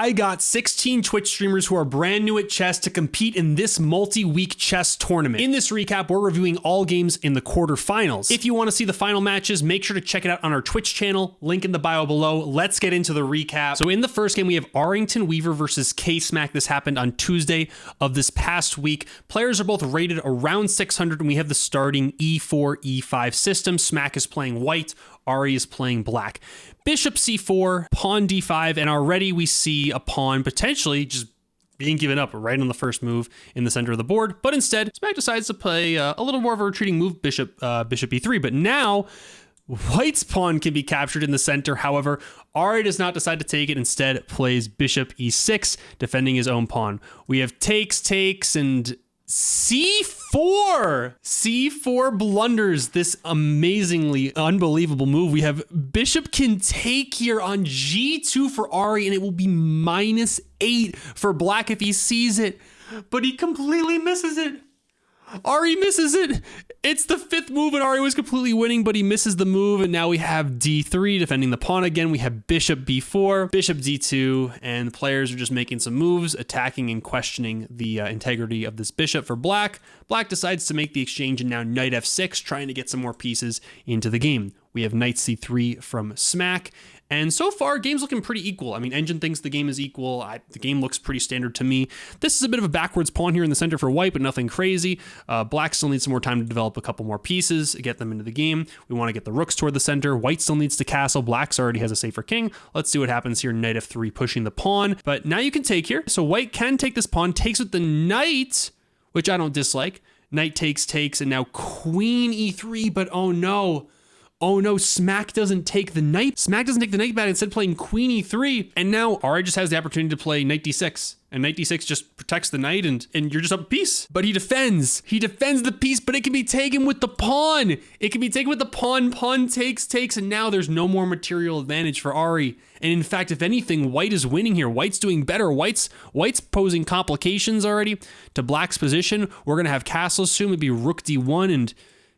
I got 16 Twitch streamers who are brand new at chess to compete in this multi-week chess tournament. In this recap, we're reviewing all games in the quarterfinals. If you want to see the final matches, make sure to check it out on our Twitch channel, link in the bio below. Let's get into the recap. So in the first game, we have Arrington Weaver versus K-Smack. This happened on Tuesday of this past week. Players are both rated around 600, and we have the starting E4, E5 system. Smack is playing white, Ari is playing black. Bishop C4, pawn D5, and already we see a pawn potentially just being given up right on the first move in the center of the board. But instead, Smack decides to play a little more of a retreating move, bishop E3. But now, white's pawn can be captured in the center. However, Ari does not decide to take it. Instead, plays bishop E6, defending his own pawn. We have takes, and C4! C4 blunders this amazingly unbelievable move. We have bishop can take here on G2 for Ari, and it will be -8 for black if he sees it. But he completely misses it. Ari misses it. It's the 5th move, and Ari was completely winning, but he misses the move, and now we have D3 defending the pawn again. We have bishop B4, bishop D2, and the players are just making some moves, attacking and questioning the integrity of this bishop for black. Black decides to make the exchange, and now knight F6, trying to get some more pieces into the game. We have knight C3 from Smack. And so far, game's looking pretty equal. I mean, Engine thinks the game is equal. The game looks pretty standard to me. This is a bit of a backwards pawn here in the center for white, but nothing crazy. Black still needs some more time to develop a couple more pieces, get them into the game. We want to get the rooks toward the center. White still needs to castle. Black's already has a safer king. Let's see what happens here. Knight F3 pushing the pawn. But now you can take here. So white can take this pawn, takes with the knight, which I don't dislike. Knight takes, and now queen E3, but oh no. Oh no, Smack doesn't take the knight. Smack doesn't take the knight back, instead playing queen E3. And now Ari just has the opportunity to play knight D6. And knight D6 just protects the knight, and you're just up a piece. But he defends. He defends the piece, but it can be taken with the pawn. It can be taken with the pawn. Pawn takes, and now there's no more material advantage for Ari. And in fact, if anything, white is winning here. White's doing better. White's posing complications already to black's position. We're gonna have castles soon. It'd be rook D1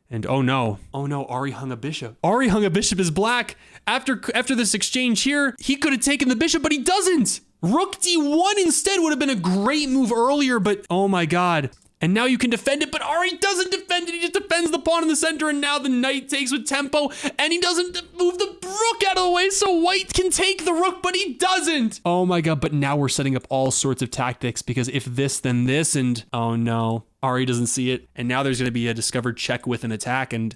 and oh no, Ari hung a bishop. Ari hung a bishop as black. After this exchange here, he could have taken the bishop, but he doesn't. Rook D1 instead would have been a great move earlier, but oh my God. And now you can defend it, but Ari doesn't defend it. He just defends the pawn in the center, and now the knight takes with tempo, and he doesn't move the rook out of the way, so white can take the rook, but he doesn't. Oh my God, but now we're setting up all sorts of tactics, because if this, then this, and oh no, Ari doesn't see it. And now there's gonna be a discovered check with an attack, and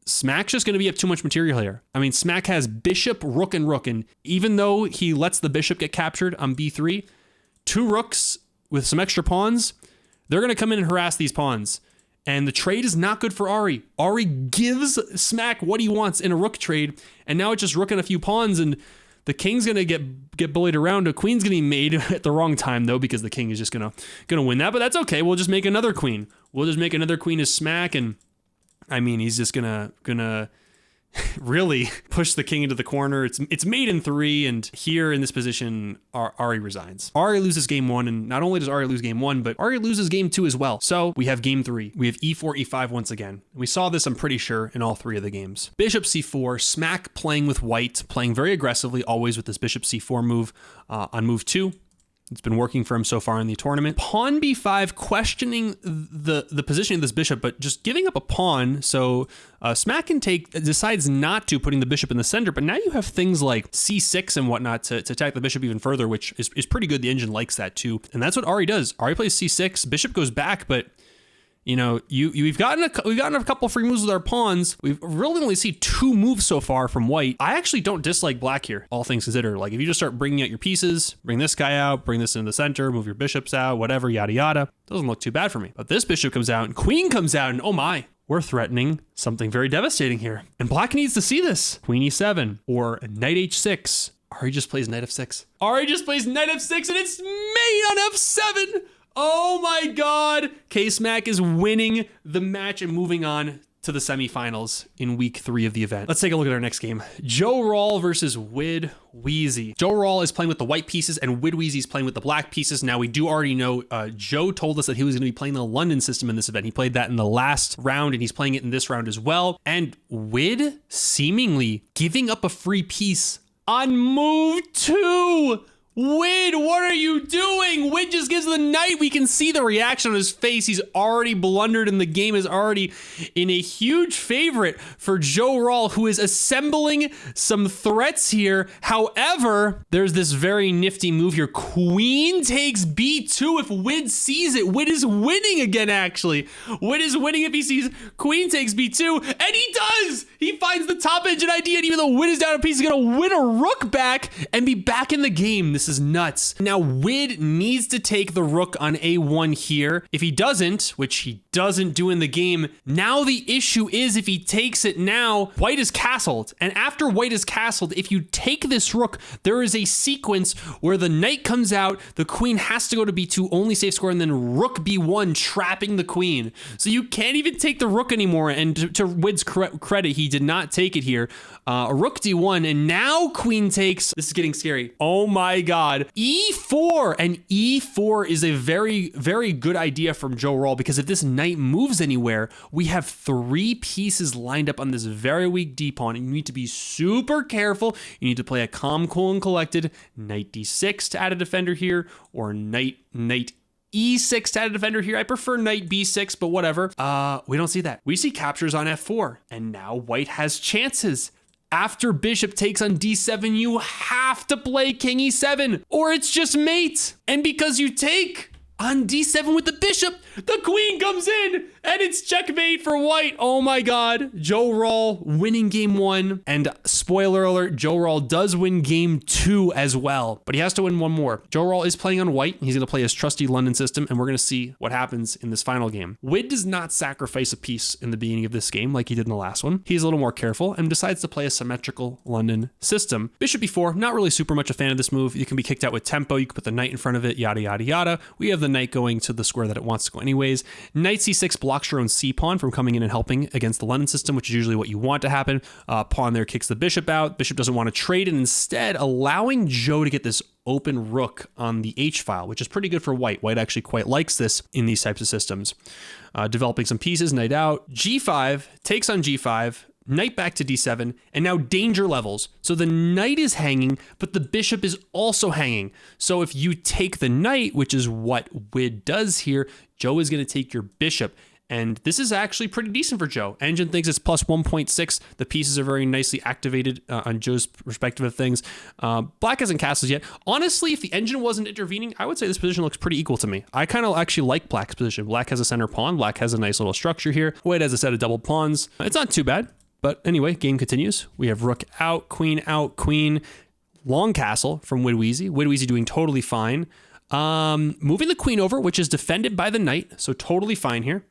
Smack's just gonna be up too much material here. I mean, Smack has bishop, rook, and even though he lets the bishop get captured on B3, 2 rooks with some extra pawns, they're going to come in and harass these pawns. And the trade is not good for Ari. Ari gives Smack what he wants in a rook trade, and now it's just rooking a few pawns, and the king's going to get bullied around. A queen's going to be made at the wrong time, though, because the king is just going to win that. But that's okay. We'll just make another queen. We'll just make another queen as Smack, and I mean, he's just gonna really push the king into the corner. It's mate in 3, and here in this position, Ari resigns. Ari loses game 1, and not only does Ari lose game 1, but Ari loses game 2 as well. So we have game 3. We have E4, E5 once again. We saw this, I'm pretty sure, in all 3 of the games. Bishop C4, Smack playing with white, playing very aggressively, always with this bishop C4 move on move 2. It's been working for him so far in the tournament. Pawn B5, questioning the position of this bishop, but just giving up a pawn. So Smack can decides not to, putting the bishop in the center. But now you have things like C6 and whatnot to attack the bishop even further, which is pretty good. The engine likes that too. And that's what Ari does. Ari plays C6, bishop goes back, but you know, we've gotten a couple free moves with our pawns. We've really only seen 2 moves so far from white. I actually don't dislike black here, all things considered. Like if you just start bringing out your pieces, bring this guy out, bring this into the center, move your bishops out, whatever, yada yada, doesn't look too bad for me. But this bishop comes out and queen comes out, and oh my, we're threatening something very devastating here. And black needs to see this. Queen E7 or knight H6. Ari just plays knight F6. Ari just plays knight F6, and it's mate on F7. Oh my God, K-Smack is winning the match and moving on to the semifinals in week 3 of the event. Let's take a look at our next game. Joe Rawl versus Wid Weezy. Joe Rawl is playing with the white pieces and Wid Weezy is playing with the black pieces. Now we do already know Joe told us that he was going to be playing the London system in this event. He played that in the last round and he's playing it in this round as well. And Wid seemingly giving up a free piece on move 2. Wid, what are you doing? Wid just gives the knight. We can see the reaction on his face. He's already blundered and the game is already in a huge favorite for Joe Rall, who is assembling some threats here. However, there's this very nifty move here. Queen takes b2. If Wid sees it, Wid is winning again, actually. Wid is winning if he sees queen takes b2, and he does! He finds the top engine idea, and even though Wid is down a piece, he's gonna win a rook back and be back in the game. This is nuts. Now, Wid needs to take the rook on a1 here. If he doesn't, which he doesn't do in the game, now the issue is if he takes it now, white is castled. And after white is castled, if you take this rook, there is a sequence where the knight comes out, the queen has to go to b2, only safe square, and then rook b1, trapping the queen. So you can't even take the rook anymore. And to Wid's credit, he did not take it here. A rook d1, and now queen takes. This is getting scary. Oh my God. e4, and e4 is a very, very good idea from Joe Rall, because if this knight moves anywhere, we have 3 pieces lined up on this very weak d pawn, and you need to be super careful. You need to play a calm, cool, and collected knight d6 to add a defender here, or knight e6 to add a defender here. I prefer knight b6, but whatever. We don't see that. We see captures on f4, and now white has chances. After bishop takes on d7, you have to play king e7, or it's just mate. And because you take on d7 with the bishop, the queen comes in, and it's checkmate for white. Oh my God. Joe Rall winning game 1. And spoiler alert, Joe Rall does win game 2 as well, but he has to win one more. Joe Rall is playing on white. He's going to play his trusty London system, and we're going to see what happens in this final game. Wid does not sacrifice a piece in the beginning of this game like he did in the last one. He's a little more careful and decides to play a symmetrical London system. Bishop b4, not really super much a fan of this move. You can be kicked out with tempo. You can put the knight in front of it, yada, yada, yada. We have the knight going to the square that it wants to go anyways. Knight c6 blocks your own c pawn from coming in and helping against the London system, which is usually what you want to happen. Pawn there kicks the bishop out. Bishop doesn't want to trade, and instead allowing Joe to get this open rook on the h file, which is pretty good for white. White actually quite likes this in these types of systems. Developing some pieces, knight out, g5, takes on g5, knight back to d7, and now danger levels. So the knight is hanging, but the bishop is also hanging. So if you take the knight, which is what Wid does here, Joe is going to take your bishop. And this is actually pretty decent for Joe. Engine thinks it's plus 1.6. The pieces are very nicely activated on Joe's perspective of things. Black hasn't castled yet. Honestly, if the engine wasn't intervening, I would say this position looks pretty equal to me. I kind of actually like Black's position. Black has a center pawn. Black has a nice little structure here. White has a set of double pawns. It's not too bad. But anyway, game continues. We have rook out, queen, long castle from Widweezy. Widweezy doing totally fine. Moving the queen over, which is defended by the knight, so totally fine here.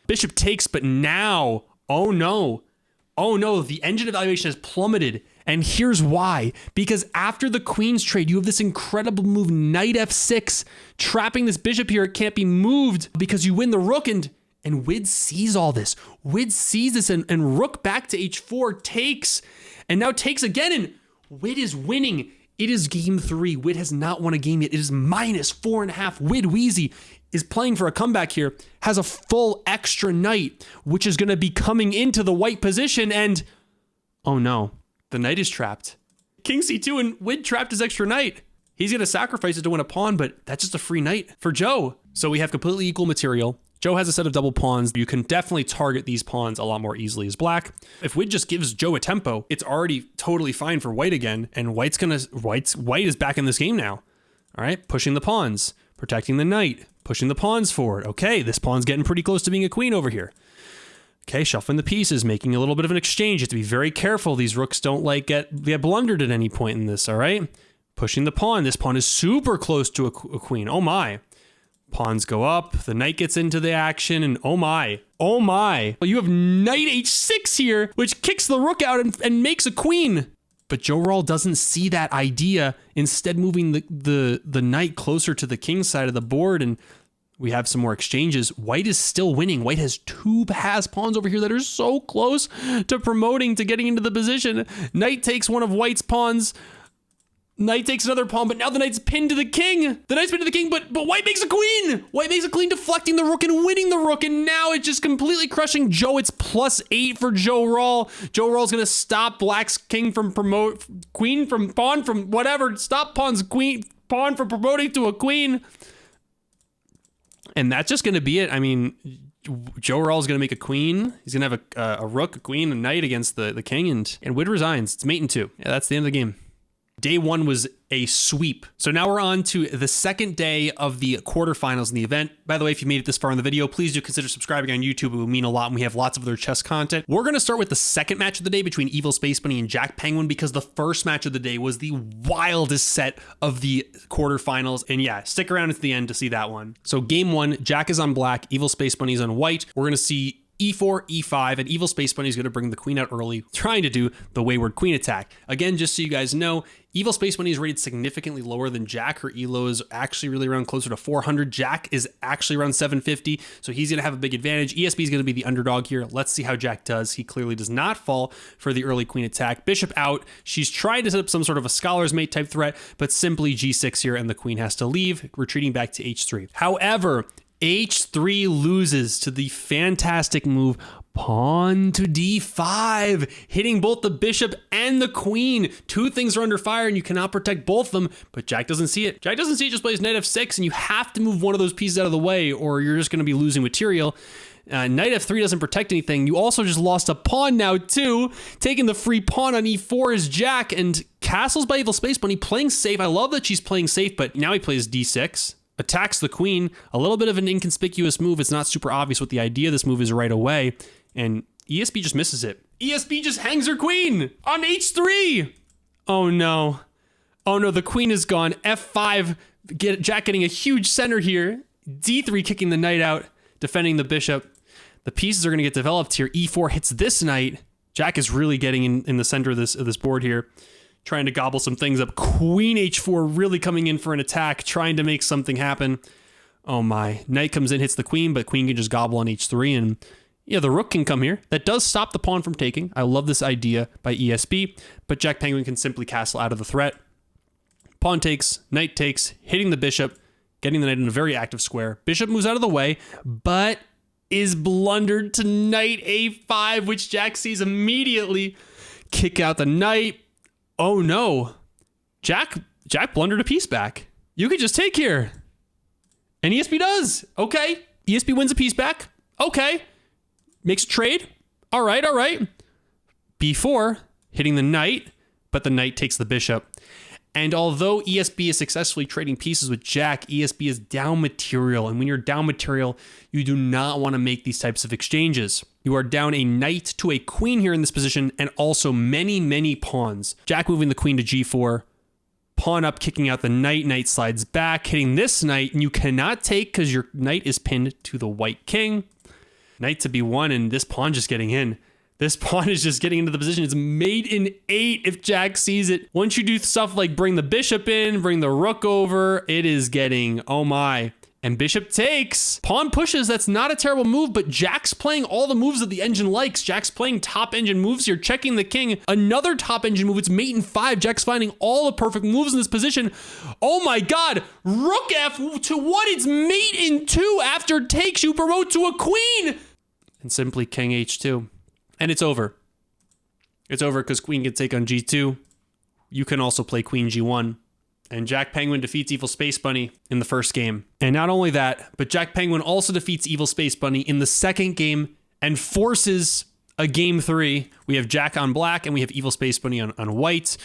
Bishop takes, but now, oh no, the engine evaluation has plummeted. And here's why. Because after the queen's trade, you have this incredible move, knight f6, trapping this bishop here. It can't be moved because you win the rook, and Wid sees all this. Wid sees this, and rook back to h4 takes, and now takes again, and Wid is winning. It is game 3. Wid has not won a game yet. It is minus 4.5. Widweezy is playing for a comeback here, has a full extra knight, which is going to be coming into the white position, and oh no, the knight is trapped. King c2, and Wid trapped his extra knight. He's going to sacrifice it to win a pawn, but that's just a free knight for Joe. So we have completely equal material. Joe has a set of double pawns. You can definitely target these pawns a lot more easily as black. If Wid just gives Joe a tempo, it's already totally fine for white again, and white is back in this game now. All right, pushing the pawns, protecting the knight, pushing the pawns forward. Okay, this pawn's getting pretty close to being a queen over here. Okay, shuffling the pieces, making a little bit of an exchange. You have to be very careful. These rooks don't get blundered at any point in this, all right? Pushing the pawn. This pawn is super close to a queen. Oh my. Pawns go up, the knight gets into the action, and oh my. Well, you have knight h6 here, which kicks the rook out and makes a queen. But Joe Rall doesn't see that idea, instead moving the knight closer to the king side of the board, and we have some more exchanges. White is still winning. White has 2 pass pawns over here that are so close to promoting to getting into the position. Knight takes one of White's pawns. Knight takes another pawn, but now the knight's pinned to the king. The knight's pinned to the king, but white makes a queen. White makes a queen, deflecting the rook and winning the rook, and now it's just completely crushing Joe. It's +8 for Joe Rall. Joe Rall's gonna stop black's king from pawn from whatever. Stop pawn's queen. pawn for promoting to a queen. And that's just going to be it. I mean, Joe Rawl is going to make a queen. He's going to have a rook, a queen, a knight against the king, and Wood resigns. It's mate in 2. Yeah, that's the end of the game. Day 1 was a sweep. So now we're on to the second day of the quarterfinals in the event. By the way, if you made it this far in the video, please do consider subscribing on YouTube. It would mean a lot, and we have lots of other chess content. We're going to start with the second match of the day between Evil Space Bunny and Jack Penguin, because the first match of the day was the wildest set of the quarterfinals. And yeah, stick around to the end to see that one. So game 1, Jack is on black, Evil Space Bunny is on white. We're going to see E4, E5, and Evil Space Bunny is going to bring the queen out early, trying to do the wayward queen attack. Again, just so you guys know, Evil Space Bunny is rated significantly lower than Jack. Her elo is actually really around closer to 400. Jack is actually around 750, so he's going to have a big advantage. ESB is going to be the underdog here. Let's see how Jack does. He clearly does not fall for the early queen attack. Bishop out. She's trying to set up some sort of a scholar's mate type threat, but simply G6 here, and the queen has to leave, retreating back to H3. However, H3 loses to the fantastic move pawn to D5, hitting both the bishop and the queen. 2 things are under fire and you cannot protect both of them, but Jack doesn't see it. Jack doesn't see it, just plays knight F6, and you have to move one of those pieces out of the way or you're just going to be losing material. Knight F3 doesn't protect anything. You also just lost a pawn now too. Taking the free pawn on E4 is Jack, and castles by Evil Space Bunny playing safe. I love that she's playing safe, but now he plays D6. Attacks the queen, a little bit of an inconspicuous move. It's not super obvious what the idea of this move is right away, and ESB just misses it. ESB just hangs her queen on H3. Oh no. Oh no, the queen is gone. F5, Jack getting a huge center here. D3 kicking the knight out, defending the bishop. The pieces are going to get developed here. E4 hits this knight. Jack is really getting in the center of this board here, trying to gobble some things up. Queen H4 really coming in for an attack, trying to make something happen. Oh my. Knight comes in, hits the queen, but queen can just gobble on H3, and yeah, the rook can come here. That does stop the pawn from taking. I love this idea by ESB, but Jack Penguin can simply castle out of the threat. Pawn takes, knight takes, hitting the bishop, getting the knight in a very active square. Bishop moves out of the way, but is blundered to knight A5, which Jack sees immediately. Kick out the knight. Oh no, Jack blundered a piece back. You could just take here. And ESB does. Okay. ESB wins a piece back. Okay. Makes a trade. All right. B4, hitting the knight, but the knight takes the bishop. And although ESB is successfully trading pieces with Jack, ESB is down material. And when you're down material, you do not want to make these types of exchanges. You are down a knight to a queen here in this position, and also many pawns. Jack moving the queen to G4. Pawn up, kicking out the knight. Knight slides back, hitting this knight, and you cannot take because your knight is pinned to the white king. Knight to B1, and this pawn just getting in. This pawn is just getting into the position. It's mate in 8 if Jack sees it. Once you do stuff like bring the bishop in, bring the rook over, it is getting, oh my. And bishop takes. Pawn pushes, that's not a terrible move, but Jack's playing all the moves that the engine likes. Jack's playing top engine moves here, checking the king. Another top engine move, it's mate in 5. Jack's finding all the perfect moves in this position. Oh my god, rook F to what? It's mate in 2 after takes, you promote to a queen. And simply king H2. And it's over. It's over because queen can take on G2. You can also play queen G1. And Jack Penguin defeats Evil Space Bunny in the first game. And not only that, but Jack Penguin also defeats Evil Space Bunny in the second game and forces a game 3. We have Jack on black and we have Evil Space Bunny on white.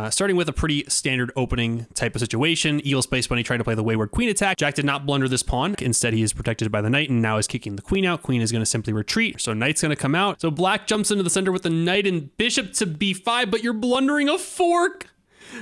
Starting with a pretty standard opening type of situation. Evil Space Bunny tried to play the wayward queen attack. Jack did not blunder this pawn. Instead, he is protected by the knight and now is kicking the queen out. Queen is going to simply retreat. So knight's going to come out. So black jumps into the center with the knight and bishop to B5, but you're blundering a fork.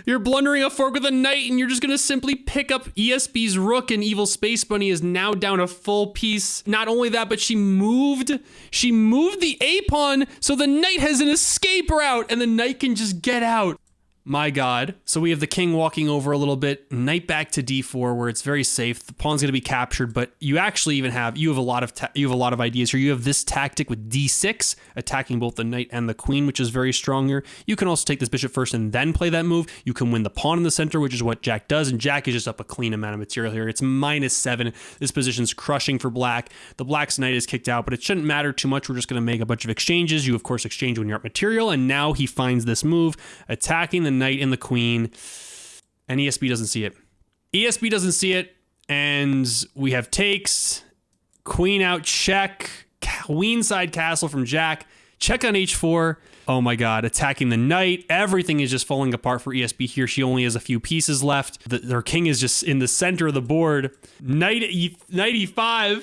You're blundering a fork with a knight, and you're just going to simply pick up ESB's rook, and Evil Space Bunny is now down a full piece. Not only that, but she moved the A pawn, so the knight has an escape route, and the knight can just get out. My god. So we have the king walking over a little bit, knight back to D4 where it's very safe. The pawn's going to be captured, but you actually even have a lot of ideas here. You have this tactic with D6 attacking both the knight and the queen, which is very strong here. You can also take this bishop first and then play that move. You can win the pawn in the center, which is what Jack does, and Jack is just up a clean amount of material here. It's -7. This position's crushing for black. The black's knight is kicked out, but it shouldn't matter too much. We're just going to make a bunch of exchanges. You of course exchange when you're up material, and now he finds this move attacking the knight and the queen, and ESB doesn't see it. ESB doesn't see it, and we have takes, queen out, check, queenside castle from Jack, check on h4. Oh my god, attacking the knight. Everything is just falling apart for ESB here. She only has a few pieces left. Her king is just in the center of the board. Knight e5.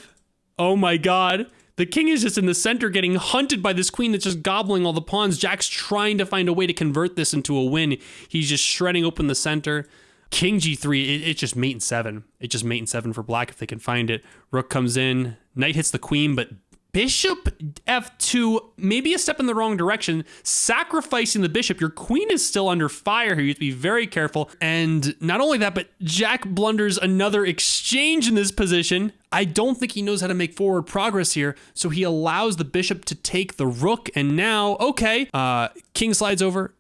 Oh my god. The king is just in the center getting hunted by this queen that's just gobbling all the pawns. Jack's trying to find a way to convert this into a win. He's just shredding open the center. King g3, it's just mate and 7. It's just mate and 7 for black if they can find it. Rook comes in. Knight hits the queen, but bishop f2, maybe a step in the wrong direction, sacrificing the bishop. Your queen is still under fire here. You have to be very careful. And not only that, but Jack blunders another exchange in this position. I don't think he knows how to make forward progress here, so he allows the bishop to take the rook, and now, okay, king slides over,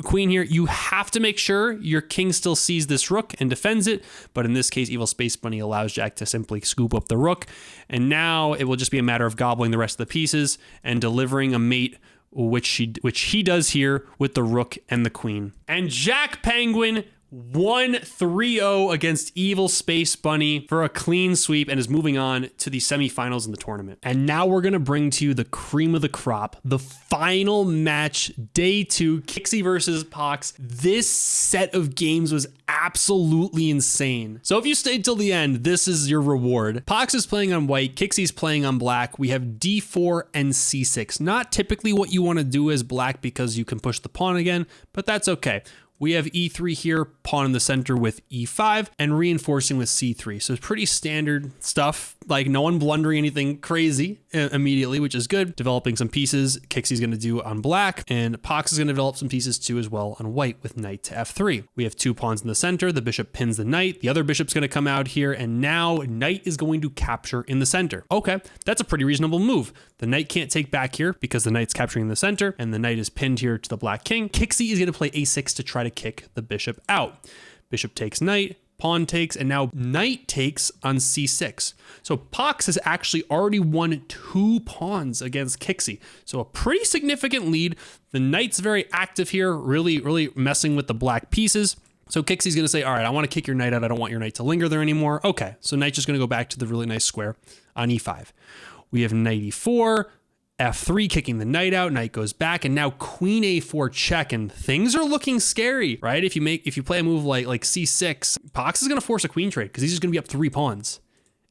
queen here. You have to make sure your king still sees this rook and defends it, but in this case, Evil Space Bunny allows Jack to simply scoop up the rook, and now it will just be a matter of gobbling the rest of the pieces and delivering a mate, which he does here with the rook and the queen. And Jack Penguin won 3-0 against Evil Space Bunny for a clean sweep and is moving on to the semifinals in the tournament. And now we're going to bring to you the cream of the crop, the final match, day 2, Kixie versus Pox. This set of games was absolutely insane. So if you stayed till the end, this is your reward. Pox is playing on white, Kixie's playing on black. We have d4 and c6. Not typically what you want to do as black because you can push the pawn again, but that's okay. We have e3 here, pawn in the center with e5, and reinforcing with c3. So it's pretty standard stuff, like no one blundering anything crazy immediately, which is good. Developing some pieces, Kixie's going to do on black, and Pox is going to develop some pieces too as well on white with knight to f3. We have 2 pawns in the center, the bishop pins the knight, the other bishop's going to come out here, and now knight is going to capture in the center. Okay, that's a pretty reasonable move. The knight can't take back here because the knight's capturing the center, and the knight is pinned here to the black king. Kixie is going to play a6 to try to kick the bishop out. Bishop takes knight, pawn takes, and now knight takes on c6. So Pox has actually already won 2 pawns against Kixie. So a pretty significant lead. The knight's very active here, really messing with the black pieces. So Kixie's going to say, all right, I want to kick your knight out. I don't want your knight to linger there anymore. Okay, so knight's just going to go back to the really nice square on e5. We have knight e4, f3 kicking the knight out, knight goes back, and now queen a4 check, and things are looking scary, right? If you play a move like c6, Pox is going to force a queen trade because he's just going to be up 3 pawns.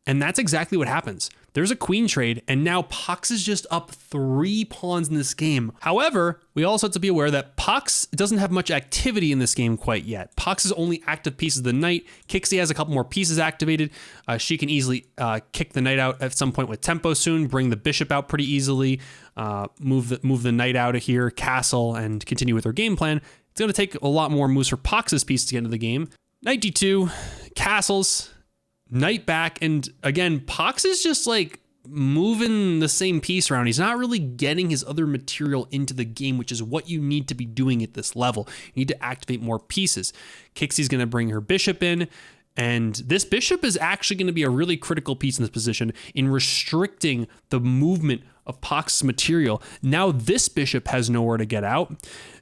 And that's exactly what happens. There's a queen trade, and now Pox is just up 3 pawns in this game. However, we also have to be aware that Pox doesn't have much activity in this game quite yet. Pox's only active piece is the knight. Kixie has a couple more pieces activated. She can easily kick the knight out at some point with tempo soon, bring the bishop out pretty easily, move the knight out of here, castle, and continue with her game plan. It's going to take a lot more moves for Pox's piece to get into the game. Knight d2, castles, knight back, and again, Pox is just like moving the same piece around. He's not really getting his other material into the game, which is what you need to be doing at this level. You need to activate more pieces. Kixie's going to bring her bishop in, and this bishop is actually going to be a really critical piece in this position in restricting the movement of Pox's material. Now this bishop has nowhere to get out.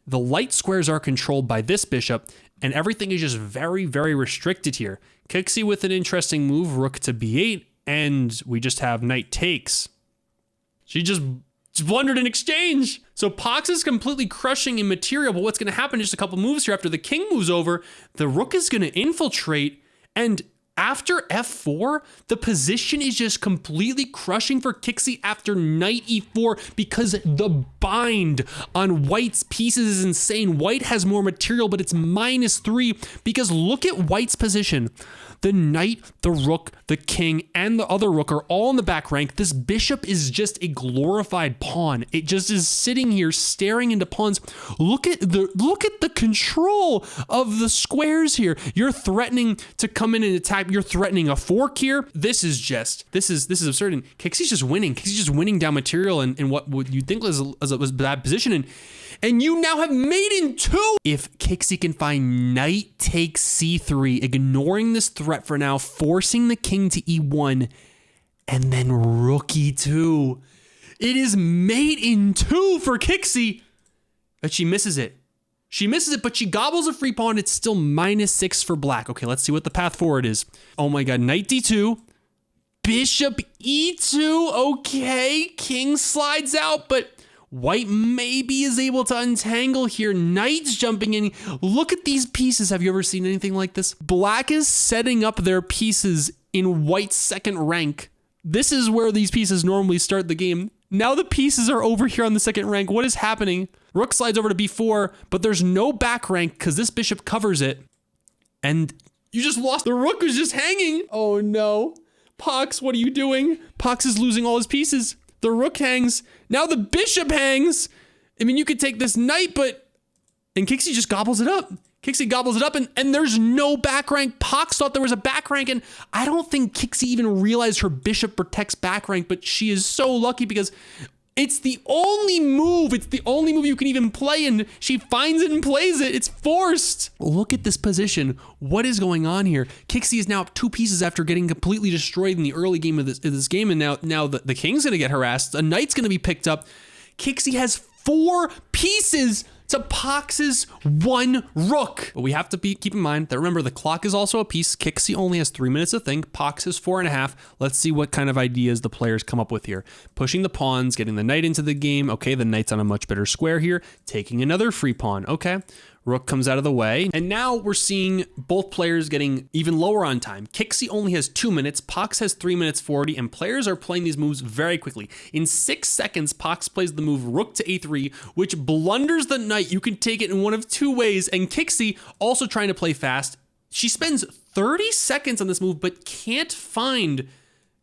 The light squares are controlled by this bishop, and everything is just very restricted here. Kixie with an interesting move, rook to b8, and we just have knight takes. She just blundered an exchange. So Pox is completely crushing in material, but what's going to happen just a couple moves here after the king moves over, the rook is going to infiltrate, and after f4, the position is just completely crushing for Kixie after knight e4 because the bind on white's pieces is insane. White has more material, but it's -3 because look at white's position. The knight, the rook, the king, and the other rook are all in the back rank. This bishop is just a glorified pawn. It just is sitting here staring into pawns. Look at the control of the squares here. You're threatening to come in and attack. You're threatening a fork here. This is absurd. And Kixie's just winning. Kixie's just winning down material in what you think was a bad position. And you now have mate in 2. If Kixie can find knight takes c3, ignoring this threat for now, forcing the king to e1, and then rook e2. It is mate in 2 for Kixie, but she misses it. She misses it, but she gobbles a free pawn. It's still -6 for black. Okay, let's see what the path forward is. Oh my god, knight d2. Bishop e2. Okay, king slides out, but white maybe is able to untangle here. Knight's jumping in. Look at these pieces. Have you ever seen anything like this? Black is setting up their pieces in white's second rank. This is where these pieces normally start the game. Now the pieces are over here on the second rank. What is happening? Rook slides over to b4, but there's no back rank because this bishop covers it. And you just lost. The rook was just hanging. Oh no. Pox, what are you doing? Pox is losing all his pieces. The rook hangs. Now the bishop hangs. I mean, you could take this knight, but... And Kixie just gobbles it up. Kixie gobbles it up, and there's no back rank. Pox thought there was a back rank, and I don't think Kixie even realized her bishop protects back rank, but she is so lucky because it's the only move. It's the only move you can even play, and she finds it and plays it. It's forced. Look at this position. What is going on here? Kixie is now up 2 pieces after getting completely destroyed in the early game of this game, and now the king's going to get harassed. A knight's going to be picked up. Kixie has 4 pieces to Pox's 1 rook. But we have to keep in mind that, remember, the clock is also a piece. Kixie only has 3 minutes to think. Pox has 4.5. Let's see what kind of ideas the players come up with here. Pushing the pawns, getting the knight into the game. Okay, the knight's on a much better square here. Taking another free pawn. Okay. Rook comes out of the way. And now we're seeing both players getting even lower on time. Kixie only has 2 minutes. Pox has 3 minutes 40, and players are playing these moves very quickly. In 6 seconds, Pox plays the move rook to a3, which blunders the knight. You can take it in one of 2 ways. And Kixie, also trying to play fast, she spends 30 seconds on this move, but can't find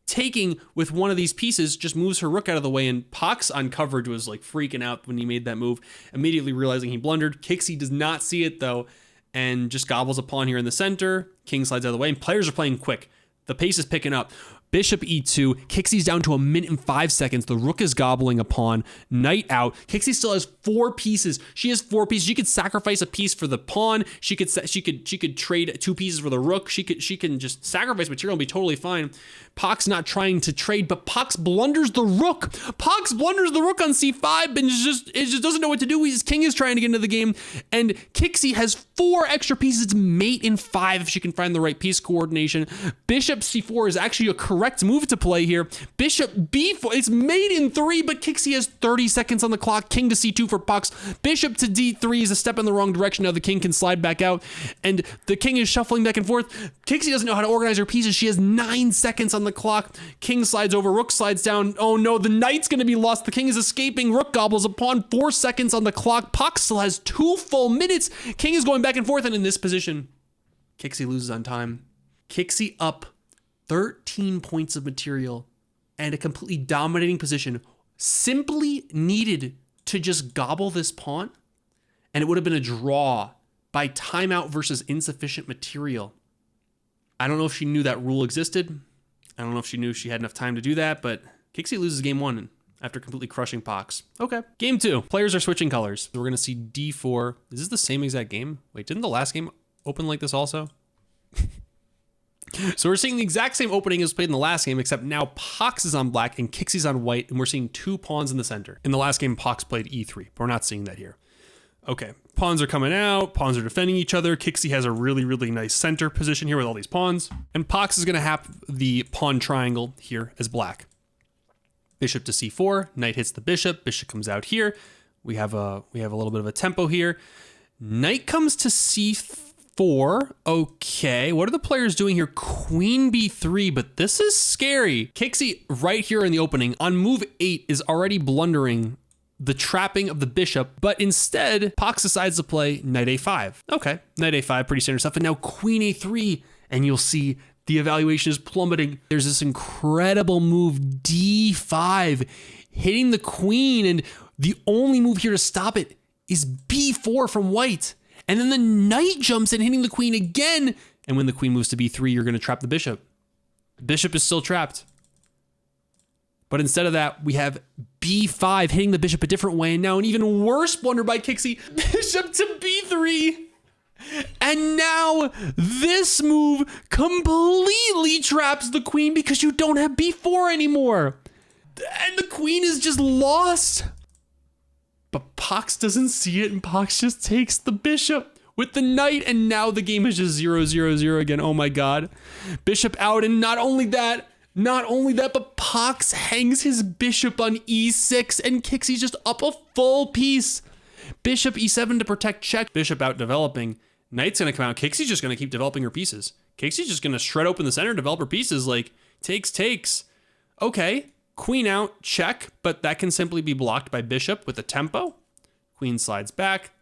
taking with one of these pieces, just moves her rook out of the way, and Pox on coverage was like freaking out when he made that move, immediately realizing he blundered. Kixie does not see it though, and just gobbles a pawn here in the center. King slides out of the way, and players are playing quick. The pace is picking up. Bishop e2. Kixie's down to 1 minute and 5 seconds. The rook is gobbling a pawn. Knight out. Kixie still has 4 pieces. She has 4 pieces. She could sacrifice a piece for the pawn. She could trade 2 pieces for the rook. She can just sacrifice material and be totally fine. Pox not trying to trade, but Pox blunders the rook. Pox blunders the rook on c5, and it just doesn't know what to do. His king is trying to get into the game, and Kixie has 4 extra pieces. It's mate in 5 if she can find the right piece coordination. Bishop c4 is actually a correct move to play here. Bishop b4, it's mate in 3, but Kixie has 30 seconds on the clock. King to c2 for Pox. Bishop to d3 is a step in the wrong direction. Now the king can slide back out, and the king is shuffling back and forth. Kixie doesn't know how to organize her pieces. She has 9 seconds on the clock. King slides over, rook slides down. Oh no, the knight's gonna be lost. The king is escaping. Rook gobbles a pawn. 4 seconds on the clock. Pox still has 2 full minutes. King is going back and forth, and in this position, Kixie loses on time. Kixie up 13 points of material and a completely dominating position. Simply needed to just gobble this pawn, and it would have been a draw by timeout versus insufficient material. I don't know if she knew that rule existed. I don't know if she knew she had enough time to do that, but Kixie loses game 1 after completely crushing Pox. Okay. Game 2. Players are switching colors. So we're going to see d4. Is this the same exact game? Wait, didn't the last game open like this also? So we're seeing the exact same opening as played in the last game, except now Pox is on black and Kixie's on white, and we're seeing 2 pawns in the center. In the last game, Pox played e3, but we're not seeing that here. Okay, pawns are coming out, pawns are defending each other. Kixie has a really, really nice center position here with all these pawns, and Pox is going to have the pawn triangle here as black. Bishop to c4, knight hits the bishop, bishop comes out here. We have a little bit of a tempo here. Knight comes to c4. Okay, what are the players doing here? Queen b3, but this is scary. Kixie right here in the opening on move 8 is already blundering the trapping of the bishop, but instead Pox decides to play knight a5. Okay, knight a5, pretty standard stuff. And now queen a3, and you'll see the evaluation is plummeting. There's this incredible move d5, hitting the queen, and the only move here to stop it is b4 from white. And then the knight jumps in, hitting the queen again. And when the queen moves to b3, you're going to trap the bishop. The bishop is still trapped. But instead of that, we have b5 hitting the bishop a different way. And now an even worse blunder by Kixie. Bishop to b3. And now this move completely traps the queen because you don't have b4 anymore. And the queen is just lost. But Pox doesn't see it, and Pox just takes the bishop with the knight, and now the game is just 0-0-0 again. Oh my god. Bishop out, and not only that, but Pox hangs his bishop on e6, and Kixie's just up a full piece. Bishop e7 to protect check. Bishop out developing. Knight's gonna come out. Kixie's just gonna keep developing her pieces. Kixie's just gonna shred open the center, develop her pieces, like, takes. Okay, queen out, check, but that can simply be blocked by bishop with a tempo. Queen slides back.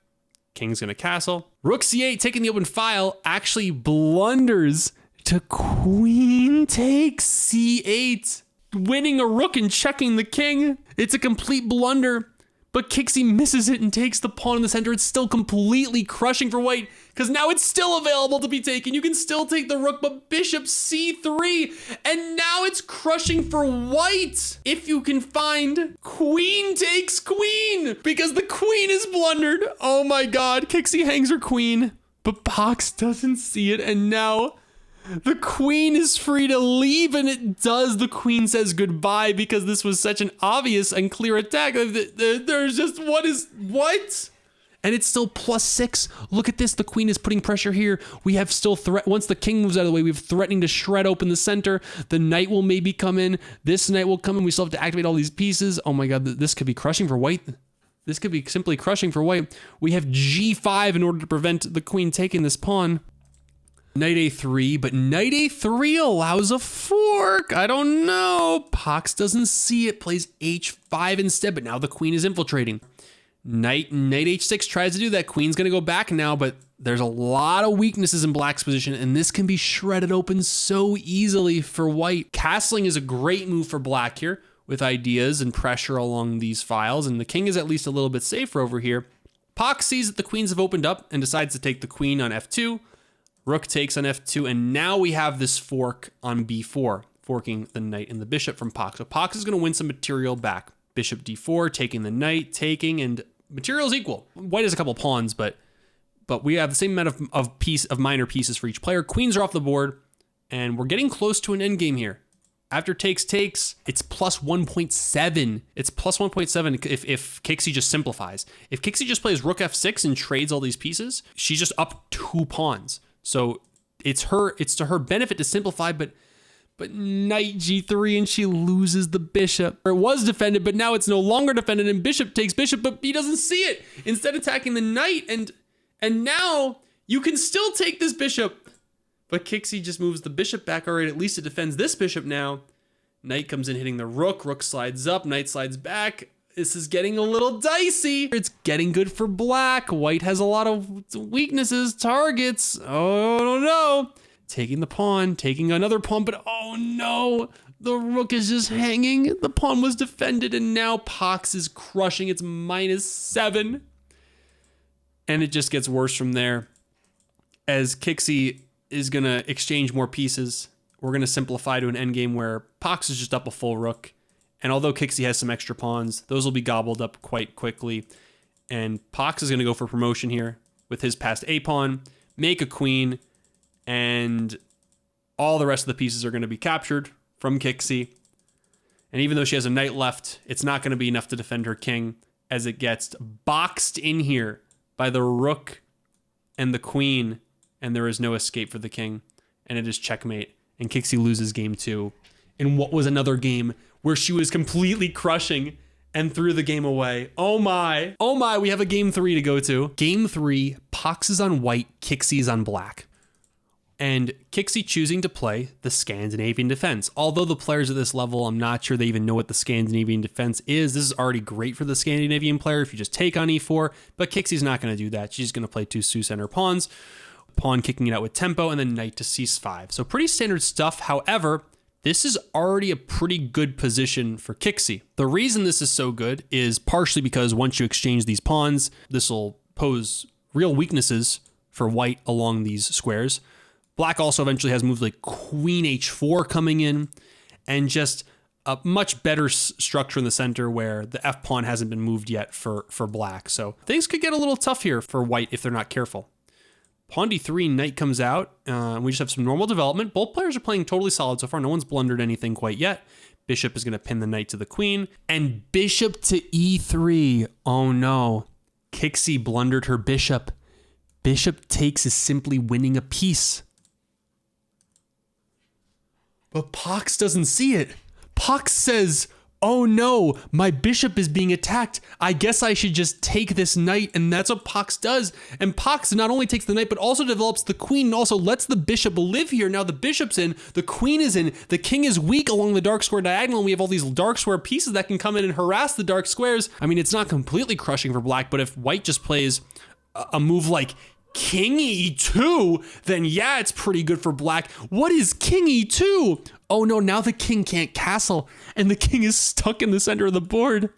King's gonna castle. Rook c8, taking the open file, actually blunders to queen takes c8, winning a rook and checking the king. It's a complete blunder, but Kixie misses it and takes the pawn in the center. It's still completely crushing for white, because now it's still available to be taken. You can still take the rook, but bishop c3, and now it's crushing for white. If you can find queen takes queen, because the queen is blundered. Oh my god, Kixie hangs her queen, but Pox doesn't see it, and now the queen is free to leave, and it does. The queen says goodbye because this was such an obvious and clear attack. There's just, what? And it's still +6. Look at this. The queen is putting pressure here. We have still once the king moves out of the way, we have threatening to shred open the center. The knight will maybe come in. This knight will come in. We still have to activate all these pieces. Oh my god, this could be crushing for white. This could be simply crushing for white. We have g5 in order to prevent the queen taking this pawn. Knight a3, but knight a3 allows a fork. I don't know. Pox doesn't see it, plays h5 instead, but now the queen is infiltrating. Knight h6 tries to do that. Queen's gonna go back now, but there's a lot of weaknesses in black's position, and this can be shredded open so easily for white. Castling is a great move for black here, with ideas and pressure along these files, and the king is at least a little bit safer over here. Pox sees that the queens have opened up and decides to take the queen on f2. Rook takes on f2, and now we have this fork on b4, forking the knight and the bishop from Pox. So Pox is going to win some material back. Bishop d4, taking the knight, and material is equal. White has a couple pawns, but we have the same amount of minor pieces for each player. Queens are off the board, and we're getting close to an endgame here. After takes, it's +1.7. It's +1.7 if Kixie just simplifies. If Kixie just plays rook f6 and trades all these pieces, she's just up 2 pawns. So it's to her benefit to simplify, but knight g3, and she loses the bishop. It was defended, but now it's no longer defended, and bishop takes bishop, but he doesn't see it. Instead attacking the knight, and now you can still take this bishop, but Kixie just moves the bishop back. All right, at least it defends this bishop now. Knight comes in hitting the rook. Rook slides up, knight slides back. This is getting a little dicey. It's getting good for black. White has a lot of weaknesses, targets. Oh no. Taking the pawn, taking another pawn, but oh no. The rook is just hanging. The pawn was defended, and now Pox is crushing. It's -7. And it just gets worse from there. As Kixie is going to exchange more pieces, we're going to simplify to an endgame where Pox is just up a full rook. And although Kixie has some extra pawns, those will be gobbled up quite quickly. And Pox is going to go for promotion here with his passed a pawn, make a queen, and all the rest of the pieces are going to be captured from Kixie. And even though she has a knight left, it's not going to be enough to defend her king, as it gets boxed in here by the rook and the queen, and there is no escape for the king, and it is checkmate. And Kixie loses game 2 in what was another game where she was completely crushing and threw the game away. Oh my, we have a game 3 to go to. Game 3, Pox is on white, Kixie is on black. And Kixie choosing to play the Scandinavian defense. Although the players at this level, I'm not sure they even know what the Scandinavian defense is. This is already great for the Scandinavian player if you just take on e4, but Kixie's not going to do that. She's going to play 2 center pawns, pawn kicking it out with tempo, and then knight to c5. So pretty standard stuff. However, this is already a pretty good position for Kixie. The reason this is so good is partially because once you exchange these pawns, this will pose real weaknesses for white along these squares. Black also eventually has moves like queen h4 coming in, and just a much better structure in the center where the f pawn hasn't been moved yet for black. So things could get a little tough here for white if they're not careful. Pawn d3, knight comes out. We just have some normal development. Both players are playing totally solid so far. No one's blundered anything quite yet. Bishop is going to pin the knight to the queen. And bishop to e3. Oh no. Kixie blundered her bishop. Bishop takes is simply winning a piece. But Pox doesn't see it. Pox says, oh no, my bishop is being attacked. I guess I should just take this knight. And that's what Pox does. And Pox not only takes the knight, but also develops the queen and also lets the bishop live here. Now the bishop's in, the queen is in, the king is weak along the dark square diagonal. And we have all these dark square pieces that can come in and harass the dark squares. I mean, it's not completely crushing for black, but if white just plays a move like King E2, then yeah, it's pretty good for black. What is King E2? Oh no, now the king can't castle and the king is stuck in the center of the board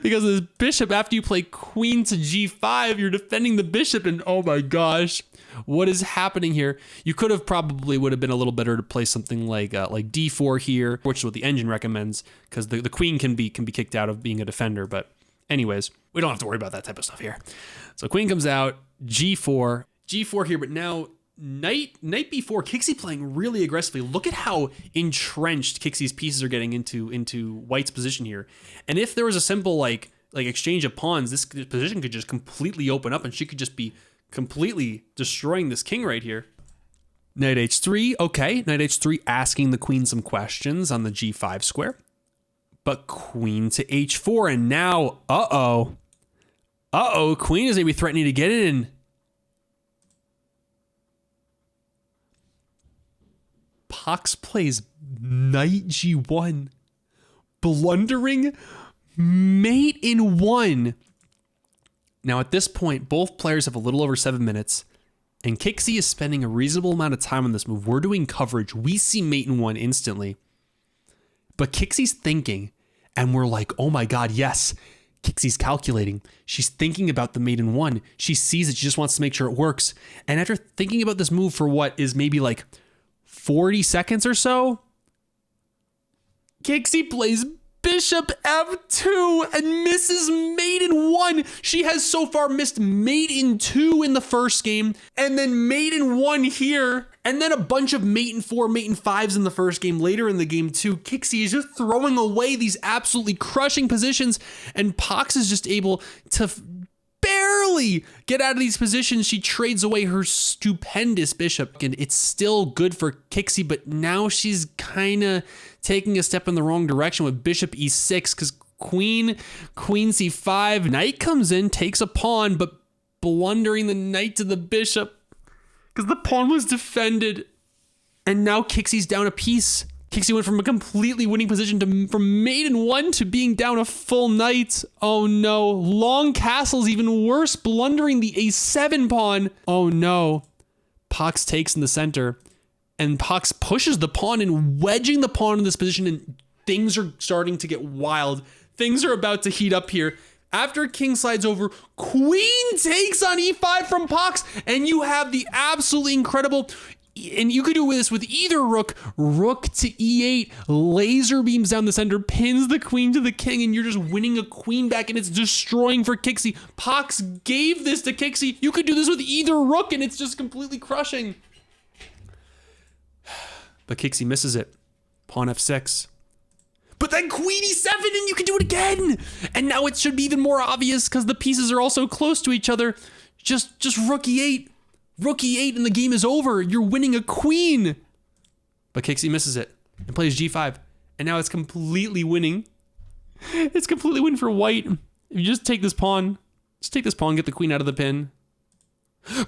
because of this bishop. After you play queen to G5, you're defending the bishop and oh my gosh, what is happening here? You could have probably would have been a little better to play something like D4 here, which is what the engine recommends because the queen can be kicked out of being a defender. But anyways, we don't have to worry about that type of stuff here. So queen comes out, G4 here, but now knight B4, Kixie playing really aggressively. Look at how entrenched Kixie's pieces are getting into white's position here. And if there was a simple like exchange of pawns, this position could just completely open up and she could just be completely destroying this king right here. Knight H3, okay, knight H3 asking the queen some questions on the G5 square. But queen to H4, and now, queen is maybe threatening to get in. Pox plays knight G1, blundering mate in 1. Now at this point, both players have a little over 7 minutes, and Kixie is spending a reasonable amount of time on this move. We're doing coverage. We see mate in 1 instantly. But Kixie's thinking, and we're like, oh my God, yes. Kixie's calculating. She's thinking about the mate in 1. She sees it. She just wants to make sure it works. And after thinking about this move for what is maybe like 40 seconds or so, Kixie plays bishop F2 and misses mate in 1. She has so far missed mate in 2 in the first game, and then mate in 1 here, and then a bunch of mate in 4, mate in 5s in the first game later in the game too. Kixie is just throwing away these absolutely crushing positions, and Pox is just able to barely get out of these positions. She trades away her stupendous bishop, and it's still good for Kixie, but now she's kind of taking a step in the wrong direction with bishop E6 because queen C5, knight comes in, takes a pawn, but blundering the knight to the bishop because the pawn was defended, and now Kixie's down a piece. Kixie went from a completely winning position from mate in 1 to being down a full knight. Oh no. Long castle's even worse, blundering the A7 pawn. Oh no. Pox takes in the center, and Pox pushes the pawn and wedging the pawn in this position, and things are starting to get wild. Things are about to heat up here. After king slides over, queen takes on E5 from Pox, and you have the absolutely incredible, and you could do this with either rook to E8, laser beams down the center, pins the queen to the king, and you're just winning a queen back, and it's destroying for Kixie. Pox gave this to Kixie. You could do this with either rook, and it's just completely crushing. But Kixie misses it. Pawn F6. But then queen E7, and you can do it again. And now it should be even more obvious because the pieces are all so close to each other. Just rook E8. Rook E8 and the game is over. You're winning a queen. But Kixie misses it and plays G5. And now it's completely winning. It's completely winning for white. If you just take this pawn, get the queen out of the pin.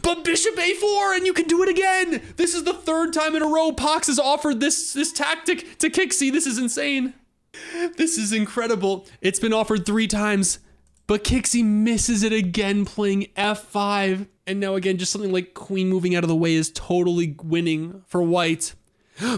But bishop A4, and you can do it again. This is the 3rd time in a row Pox has offered this tactic to Kixie. This is insane. This is incredible. It's been offered 3 times, but Kixie misses it again, playing F5. And now again, just something like queen moving out of the way is totally winning for white.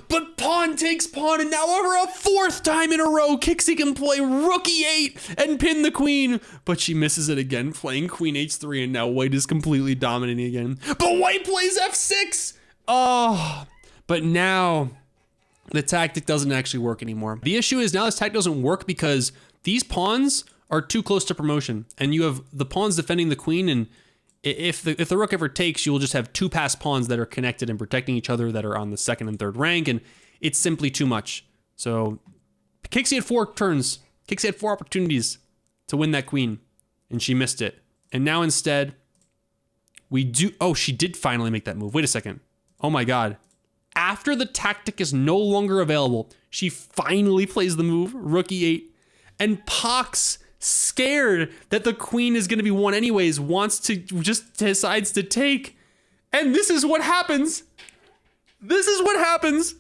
But pawn takes pawn, and now over a 4th time in a row, Kixie can play rook E8 and pin the queen. But she misses it again, playing queen H3, and now white is completely dominating again. But white plays F6! Oh, but now the tactic doesn't actually work anymore. The issue is now this tactic doesn't work because these pawns are too close to promotion, and you have the pawns defending the queen, and if the rook ever takes, you will just have 2 passed pawns that are connected and protecting each other that are on the 2nd and 3rd rank, and it's simply too much. So Kixie had 4 turns. Kixie had 4 opportunities to win that queen, and she missed it. And now instead, we do... Oh, she did finally make that move. Wait a second. Oh my god. After the tactic is no longer available, she finally plays the move, rook e8. And Pox, scared that the queen is going to be won anyways, decides to take. And this is what happens. This is what happens.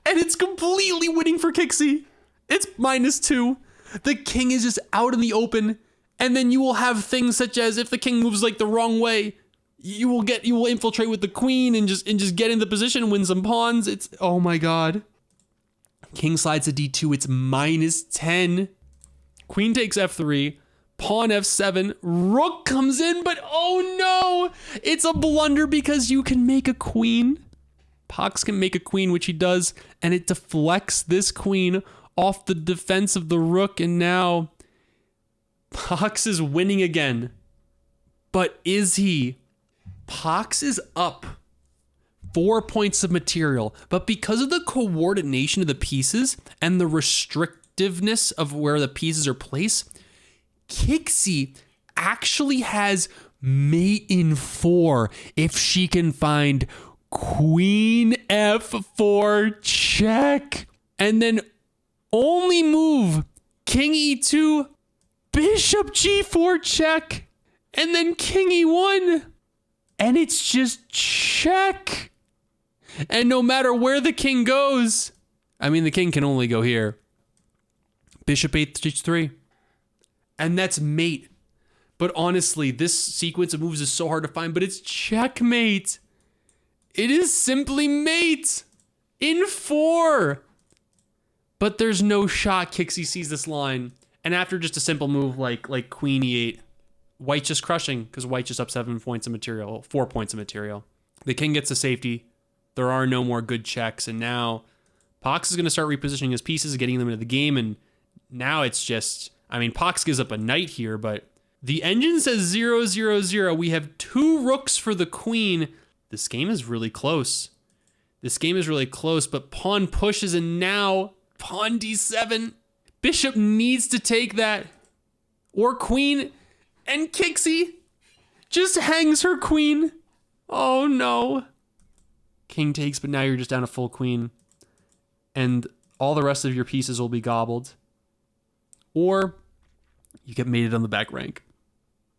And it's completely winning for Kixie. It's -2. The king is just out in the open. And then you will have things such as if the king moves like the wrong way, you will infiltrate with the queen and just get into position, win some pawns. It's, oh my god. King slides to d2. It's -10. Queen takes f3. Pawn f7. Rook comes in, but oh no! It's a blunder because you can make a queen. Pox can make a queen, which he does, and it deflects this queen off the defense of the rook, and now Pox is winning again. But is he? Pox is up 4 points of material, but because of the coordination of the pieces and the restrictiveness of where the pieces are placed, Kixie actually has mate in 4 if she can find queen f4 check, and then only move king e2, bishop g4 check, and then king e1, and it's just check. And no matter where the king goes, I mean, the king can only go here. Bishop h3, and that's mate. But honestly, this sequence of moves is so hard to find, but it's checkmate. It is simply mate in 4. But there's no shot Kixie sees this line. And after just a simple move like queen e8, white's just crushing because white's just up 7 points of material, 4 points of material. The king gets the safety. There are no more good checks. And now Pox is going to start repositioning his pieces, getting them into the game. And now it's just, I mean, Pox gives up a knight here, but the engine says 0, 0, 0. We have 2 rooks for the queen. This game is really close. This game is really close, but pawn pushes, and now pawn d7. Bishop needs to take that. Or queen, and Kixie just hangs her queen. Oh no. King takes, but now you're just down a full queen. And all the rest of your pieces will be gobbled. Or you get mated on the back rank.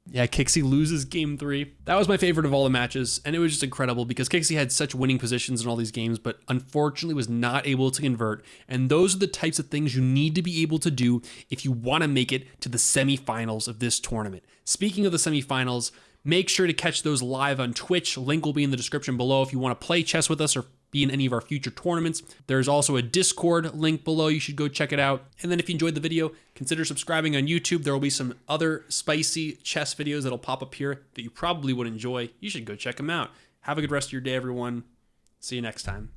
Yeah, Kixie loses game 3. That was my favorite of all the matches, and it was just incredible because Kixie had such winning positions in all these games, but unfortunately was not able to convert. And those are the types of things you need to be able to do if you want to make it to the semifinals of this tournament. Speaking of the semifinals, make sure to catch those live on Twitch. Link will be in the description below if you want to play chess with us or be in any of our future tournaments. There's also a Discord link below. You should go check it out. And then if you enjoyed the video, consider subscribing on YouTube. There will be some other spicy chess videos that'll pop up here that you probably would enjoy. You should go check them out. Have a good rest of your day, everyone. See you next time.